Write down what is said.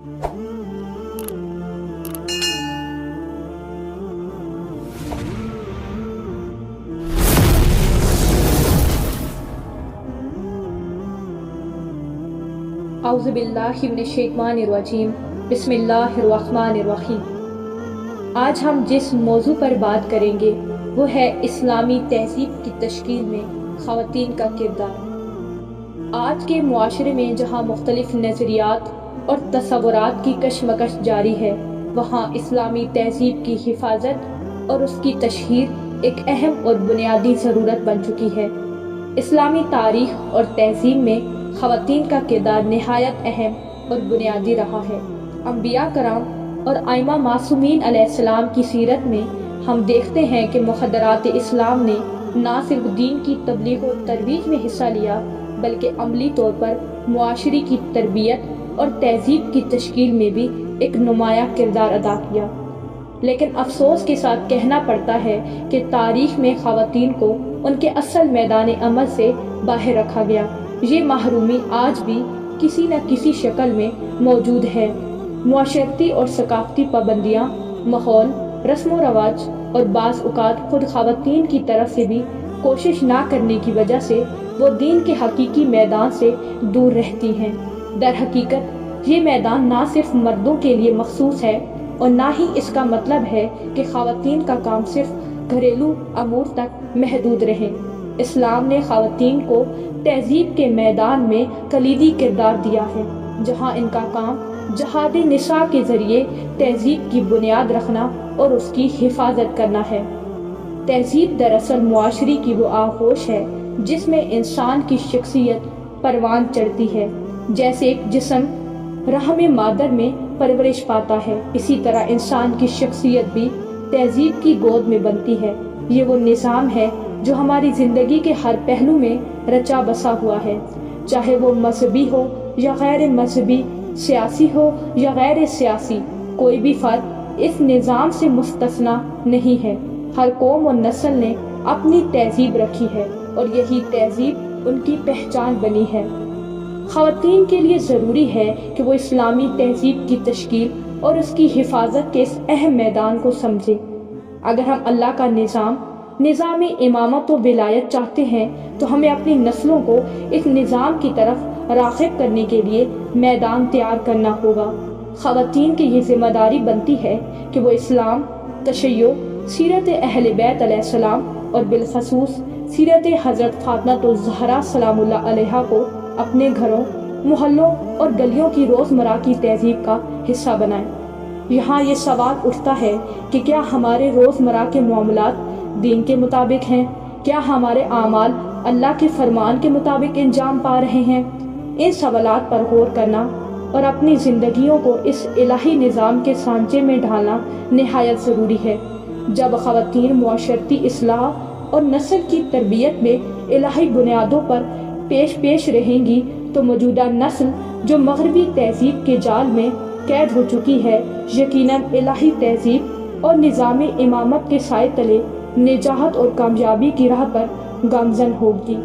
اعوذ باللہ من الشیطان الرجیم بسم اللہ الرحمن الرحیم۔ آج ہم جس موضوع پر بات کریں گے وہ ہے اسلامی تہذیب کی تشکیل میں خواتین کا کردار۔ آج کے معاشرے میں جہاں مختلف نظریات اور تصورات کی کشمکش جاری ہے، وہاں اسلامی تہذیب کی حفاظت اور اس کی تشہیر ایک اہم اور بنیادی ضرورت بن چکی ہے۔ اسلامی تاریخ اور تہذیب میں خواتین کا کردار نہایت اہم اور بنیادی رہا ہے۔ انبیاء کرام اور ائمہ معصومین علیہ السلام کی سیرت میں ہم دیکھتے ہیں کہ مخدرات اسلام نے نہ صرف دین کی تبلیغ و ترویج میں حصہ لیا، بلکہ عملی طور پر معاشرے کی تربیت اور تہذیب کی تشکیل میں بھی ایک نمایاں کردار ادا کیا۔ لیکن افسوس کے ساتھ کہنا پڑتا ہے کہ تاریخ میں خواتین کو ان کے اصل میدان عمل سے باہر رکھا گیا۔ یہ محرومی آج بھی کسی نہ کسی شکل میں موجود ہے۔ معاشرتی اور ثقافتی پابندیاں، ماحول، رسم و رواج اور بعض اوقات خود خواتین کی طرف سے بھی کوشش نہ کرنے کی وجہ سے وہ دین کے حقیقی میدان سے دور رہتی ہیں۔ در حقیقت یہ میدان نہ صرف مردوں کے لیے مخصوص ہے اور نہ ہی اس کا مطلب ہے کہ خواتین کا کام صرف گھریلو امور تک محدود رہے۔ اسلام نے خواتین کو تہذیب کے میدان میں کلیدی کردار دیا ہے، جہاں ان کا کام جہاد نساء کے ذریعے تہذیب کی بنیاد رکھنا اور اس کی حفاظت کرنا ہے۔ تہذیب دراصل معاشرے کی وہ آغوش ہے جس میں انسان کی شخصیت پروان چڑھتی ہے۔ جیسے ایک جسم رحم مادر میں پرورش پاتا ہے، اسی طرح انسان کی شخصیت بھی تہذیب کی گود میں بنتی ہے۔ یہ وہ نظام ہے جو ہماری زندگی کے ہر پہلو میں رچا بسا ہوا ہے، چاہے وہ مذہبی ہو یا غیر مذہبی، سیاسی ہو یا غیر سیاسی، کوئی بھی فرد اس نظام سے مستثنیٰ نہیں ہے۔ ہر قوم اور نسل نے اپنی تہذیب رکھی ہے اور یہی تہذیب ان کی پہچان بنی ہے۔ خواتین کے لیے ضروری ہے کہ وہ اسلامی تہذیب کی تشکیل اور اس کی حفاظت کے اس اہم میدان کو سمجھیں۔ اگر ہم اللہ کا نظام امامت و ولایت چاہتے ہیں تو ہمیں اپنی نسلوں کو اس نظام کی طرف راغب کرنے کے لیے میدان تیار کرنا ہوگا۔ خواتین کی یہ ذمہ داری بنتی ہے کہ وہ اسلام، تشیع، سیرت اہل بیت علیہ السلام اور بالخصوص سیرت حضرت فاطمہ الزہرا سلام اللہ علیہا کو اپنے گھروں، محلوں اور گلیوں کی روزمرہ کی تہذیب کا حصہ بنائیں۔ یہاں یہ سوال اٹھتا ہے کہ کیا ہمارے روزمرہ کے معاملات دین کے مطابق ہیں؟ کیا ہمارے اعمال اللہ کے فرمان کے مطابق انجام پا رہے ہیں؟ ان سوالات پر غور کرنا اور اپنی زندگیوں کو اس الہی نظام کے سانچے میں ڈھالنا نہایت ضروری ہے۔ جب خواتین معاشرتی اصلاح اور نسل کی تربیت میں الہی بنیادوں پر پیش رہیں گی تو موجودہ نسل جو مغربی تہذیب کے جال میں قید ہو چکی ہے، یقیناً الہی تہذیب اور نظام امامت کے سائے تلے نجات اور کامیابی کی راہ پر گامزن ہوگی۔